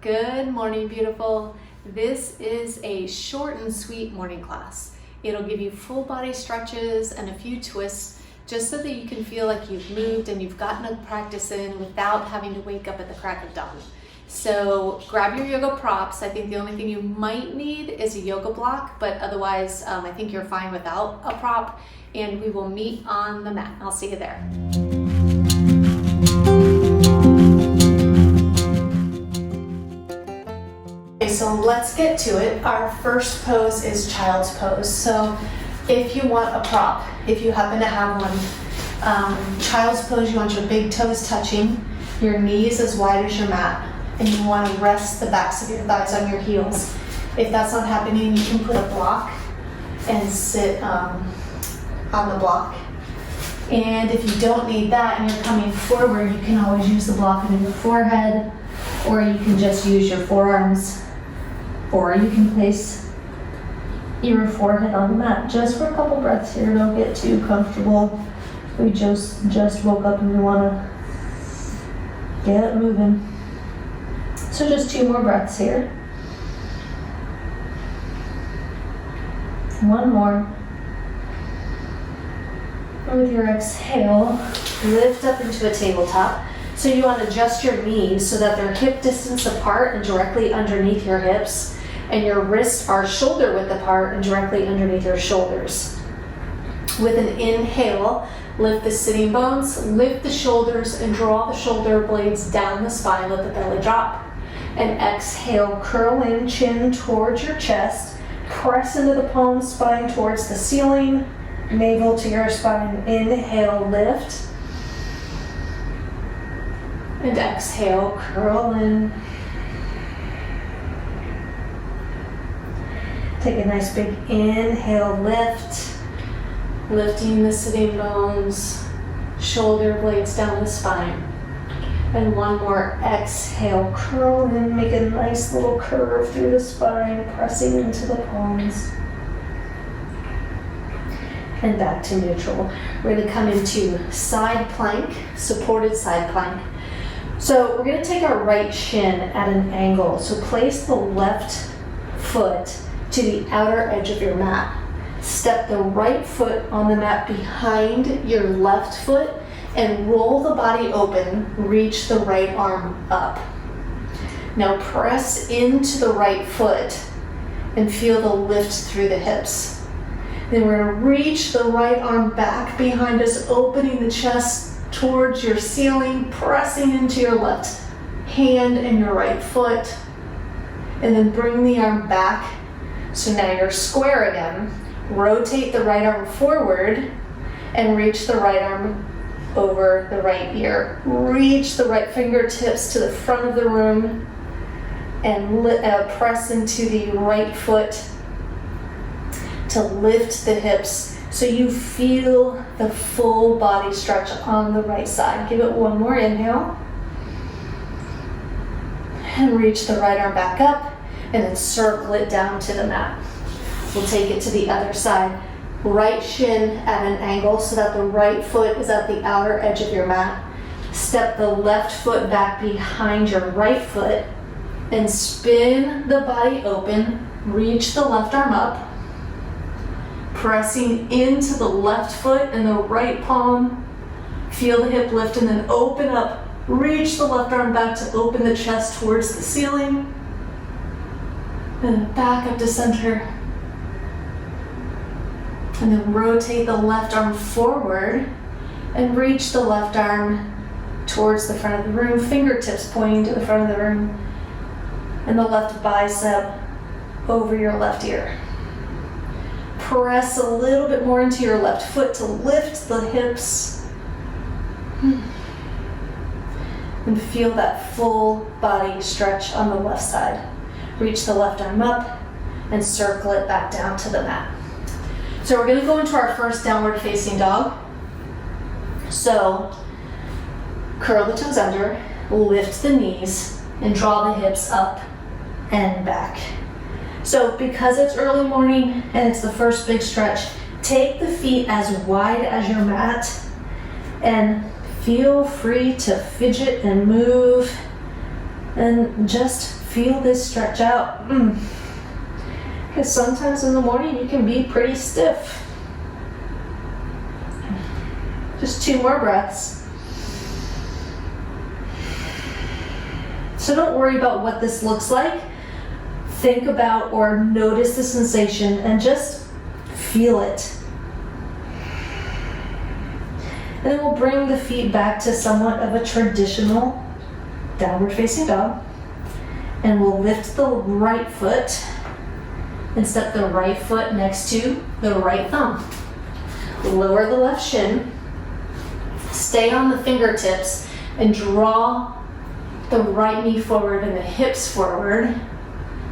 Good morning, beautiful. This is a short and sweet morning class. It'll give you full body stretches and a few twists just so that you can feel like you've moved and you've gotten a practice in without having to wake up at the crack of dawn. So grab your yoga props. I think the only thing you might need is a yoga block, but otherwise I think you're fine without a prop, and we will meet on the mat. I'll see you there. So let's get to it. Our first pose is child's pose. So if you want a prop, if you happen to have one, child's pose, you want your big toes touching, your knees as wide as your mat, and you want to rest the backs of your thighs on your heels. If that's not happening, you can put a block and sit on the block. And if you don't need that and you're coming forward, you can always use the block under your forehead, or you can just use your forearms. Or you can place your forehead on the mat just for a couple breaths here. Don't get too comfortable. We just woke up and we want to get moving. So just 2 more breaths here. One more. And with your exhale, lift up into a tabletop. So you want to adjust your knees so that they're hip distance apart and directly underneath your hips, and your wrists are shoulder width apart and directly underneath your shoulders. With an inhale, lift the sitting bones, lift the shoulders, and draw the shoulder blades down the spine, let the belly drop. And exhale, curl in, chin towards your chest, press into the palms, spine towards the ceiling, navel to your spine. Inhale, lift. And exhale, curl in. Take a nice big inhale, lift. Lifting the sitting bones, shoulder blades down the spine. And one more exhale, curl in, make a nice little curve through the spine, pressing into the palms. And back to neutral. We're going to come into side plank, supported side plank. So we're going to take our right shin at an angle. So place the left foot to the outer edge of your mat. Step the right foot on the mat behind your left foot and roll the body open. Reach the right arm up. Now press into the right foot and feel the lift through the hips. Then we're going to reach the right arm back behind us, opening the chest towards your ceiling, pressing into your left hand and your right foot, and then bring the arm back. So now you're square again. Rotate the right arm forward and reach the right arm over the right ear. Reach the right fingertips to the front of the room and press into the right foot to lift the hips so you feel the full body stretch on the right side. Give it one more inhale. And reach the right arm back up and then circle it down to the mat. We'll take it to the other side. Right shin at an angle so that the right foot is at the outer edge of your mat. Step the left foot back behind your right foot and spin the body open. Reach the left arm up. Pressing into the left foot and the right palm. Feel the hip lift and then open up. Reach the left arm back to open the chest towards the ceiling. And back up to center. And then rotate the left arm forward and reach the left arm towards the front of the room. Fingertips pointing to the front of the room. And the left bicep over your left ear. Press a little bit more into your left foot to lift the hips. And feel that full body stretch on the left side. Reach the left arm up and circle it back down to the mat. So we're going to go into our first downward facing dog. So curl the toes under, lift the knees, and draw the hips up and back. So because it's early morning and it's the first big stretch, take the feet as wide as your mat and feel free to fidget and move And just feel this stretch out. Because sometimes in the morning you can be pretty stiff. Just 2 more breaths. So don't worry about what this looks like. Think about or notice the sensation and just feel it. And then we'll bring the feet back to somewhat of a traditional downward facing dog. And we'll lift the right foot and step the right foot next to the right thumb. Lower the left shin. Stay on the fingertips and draw the right knee forward and the hips forward.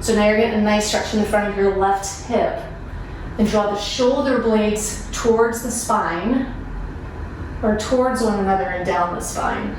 So now you're getting a nice stretch in the front of your left hip. And draw the shoulder blades towards the spine or towards one another and down the spine.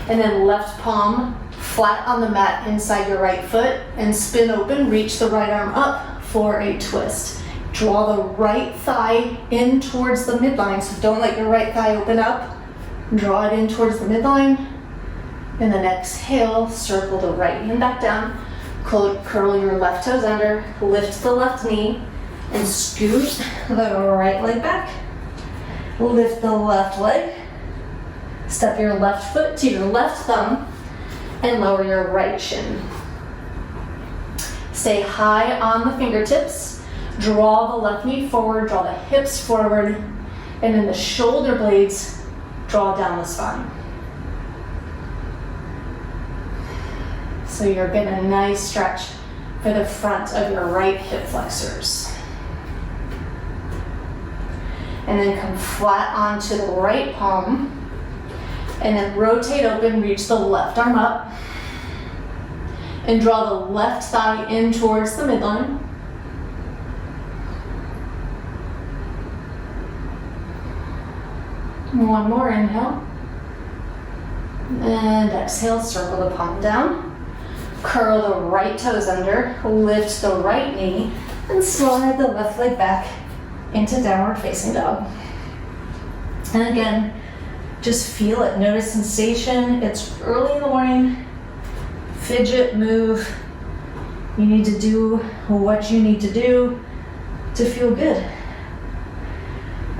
And then left palm flat on the mat inside your right foot and spin open, reach the right arm up for a twist. Draw the right thigh in towards the midline, so don't let your right thigh open up. Draw it in towards the midline, and then exhale, circle the right hand back down, curl your left toes under, lift the left knee, and scoot the right leg back. Lift the left leg, step your left foot to your left thumb, and lower your right shin. Stay high on the fingertips. Draw the left knee forward, draw the hips forward, and then the shoulder blades draw down the spine. So you're getting a nice stretch for the front of your right hip flexors. And then come flat onto the right palm, and then rotate open, reach the left arm up, and draw the left thigh in towards the midline. One more inhale. And exhale, circle the palm down. Curl the right toes under, lift the right knee, and slide the left leg back into downward facing dog. And again, just feel it, notice sensation. It's early in the morning, fidget, move. You need to do what you need to do to feel good.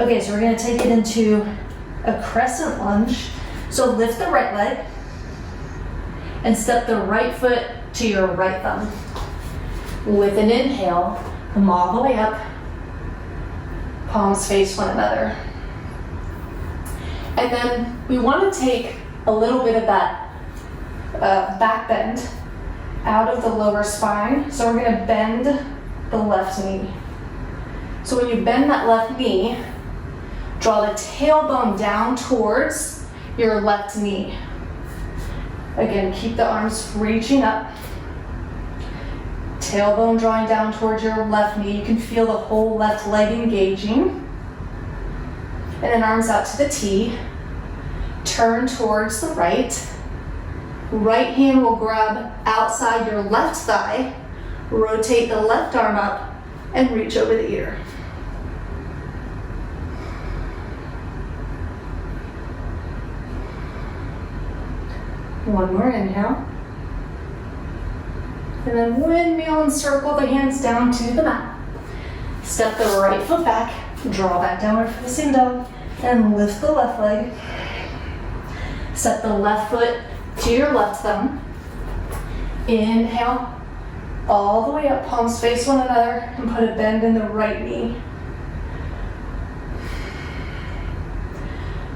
Okay, so we're gonna take it into a crescent lunge. So lift the right leg and step the right foot to your right thumb. With an inhale, come all the way up, palms face one another. And then we want to take a little bit of that back bend out of the lower spine. So we're going to bend the left knee. So when you bend that left knee, draw the tailbone down towards your left knee. Again, keep the arms reaching up. Tailbone drawing down towards your left knee. You can feel the whole left leg engaging. And then arms out to the T. Turn towards the right. Right hand will grab outside your left thigh. Rotate the left arm up and reach over the ear. One more inhale. And then windmill and circle the hands down to the mat. Step the right foot back, draw back downward facing dog, and lift the left leg. Step the left foot to your left thumb. Inhale, all the way up, palms face one another, and put a bend in the right knee.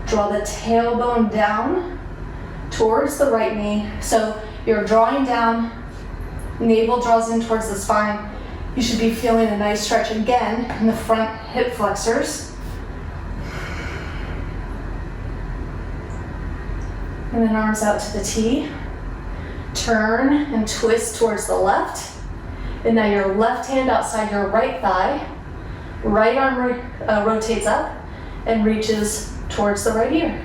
Draw the tailbone down towards the right knee. So you're drawing down, navel draws in towards the spine. You should be feeling a nice stretch again in the front hip flexors. And then arms out to the T. Turn and twist towards the left. And now your left hand outside your right thigh. Right arm rotates up and reaches towards the right ear.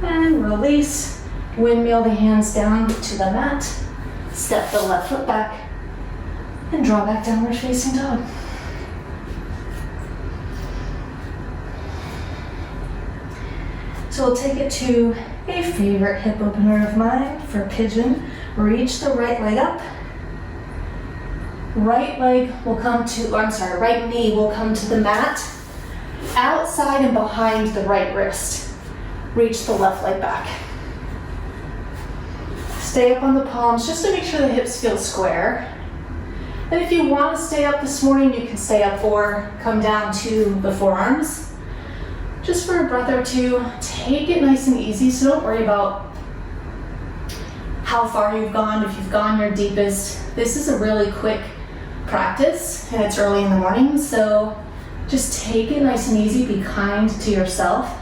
And release. Windmill the hands down to the mat. Step the left foot back. And draw back downward facing dog. So we'll take it to a favorite hip opener of mine for pigeon. Reach the right leg up. Right leg will come to, right knee will come to the mat. Outside and behind the right wrist. Reach the left leg back. Stay up on the palms just to make sure the hips feel square. And if you want to stay up this morning, you can stay up or come down to the forearms. Just for a breath or two, take it nice and easy, so don't worry about how far you've gone, if you've gone your deepest. This is a really quick practice, and it's early in the morning, so just take it nice and easy. Be kind to yourself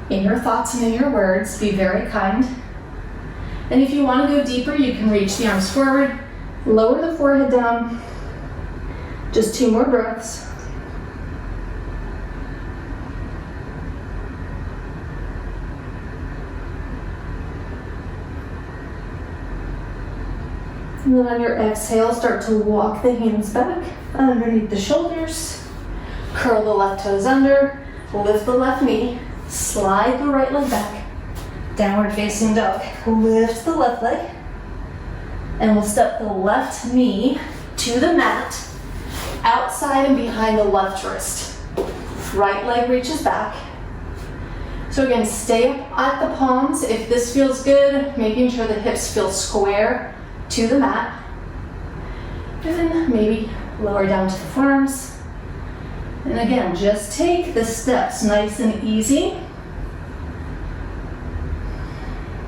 in your thoughts and in your words. Be very kind. And if you want to go deeper, you can reach the arms forward, lower the forehead down. Just 2 more breaths. And then on your exhale, start to walk the hands back underneath the shoulders. Curl the left toes under, lift the left knee, slide the right leg back. Downward facing dog. Lift the left leg. And we'll step the left knee to the mat, outside and behind the left wrist. Right leg reaches back. So again, stay up at the palms. If this feels good, making sure the hips feel square to the mat. And then maybe lower down to the forearms. And again, just take the steps nice and easy.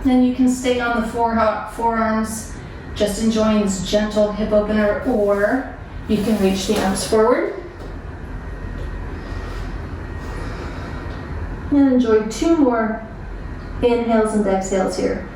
And you can stay on the forearms, just enjoying this gentle hip opener, or you can reach the arms forward. And enjoy 2 more inhales and exhales here.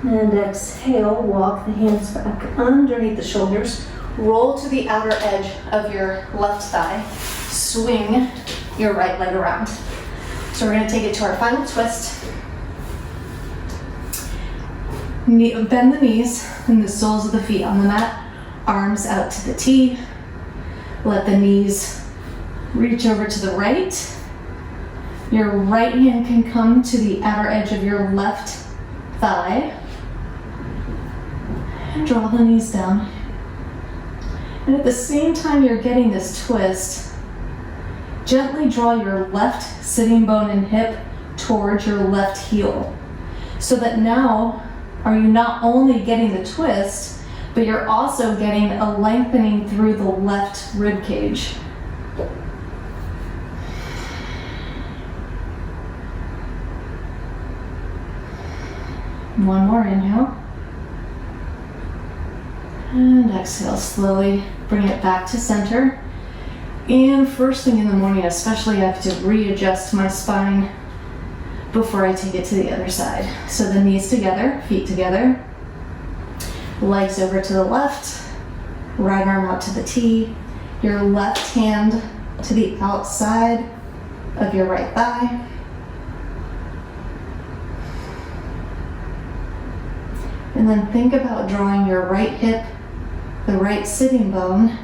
And exhale, walk the hands back underneath the shoulders. Roll to the outer edge of your left thigh. Swing your right leg around. So we're going to take it to our final twist. Bend the knees and the soles of the feet on the mat. Arms out to the T. Let the knees reach over to the right. Your right hand can come to the outer edge of your left thigh. And draw the knees down. And at the same time you're getting this twist, gently draw your left sitting bone and hip towards your left heel. So that now are you not only getting the twist, but you're also getting a lengthening through the left rib cage. One more inhale. And exhale slowly, bring it back to center. And first thing in the morning, especially, I have to readjust my spine before I take it to the other side. So the knees together, feet together, legs over to the left, right arm out to the T, your left hand to the outside of your right thigh. And then think about drawing your right hip, the right sitting bone,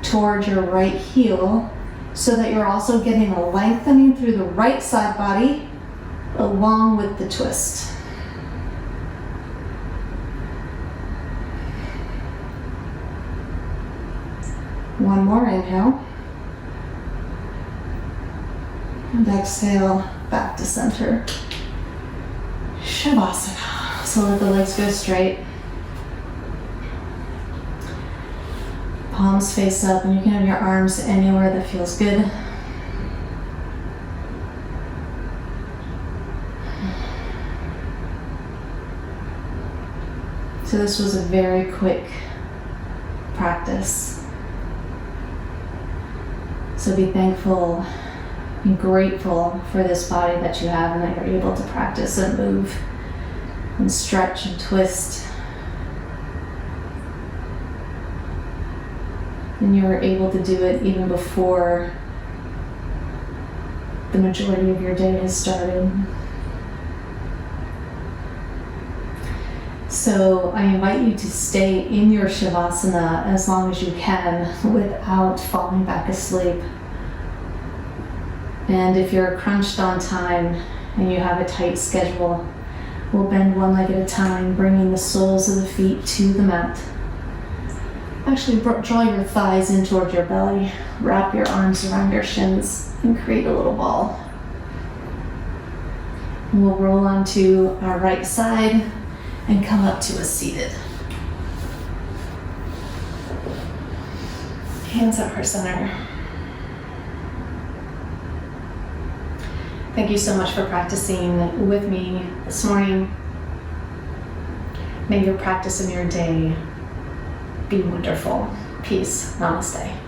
towards your right heel, so that you're also getting a lengthening through the right side body along with the twist. One more inhale. And exhale back to center. Shavasana. So let the legs go straight. Palms face up, and you can have your arms anywhere that feels good. So this was a very quick practice. So be thankful and grateful for this body that you have and that you're able to practice and move and stretch and twist. and you're able to do it even before the majority of your day has started. So I invite you to stay in your Shavasana as long as you can without falling back asleep. And if you're crunched on time and you have a tight schedule, we'll bend one leg at a time, bringing the soles of the feet to the mat. Actually, draw your thighs in toward your belly. Wrap your arms around your shins and create a little ball. And we'll roll onto our right side and come up to a seated. Hands at heart center. Thank you so much for practicing with me this morning. May your practice in your day be wonderful. Peace. Namaste.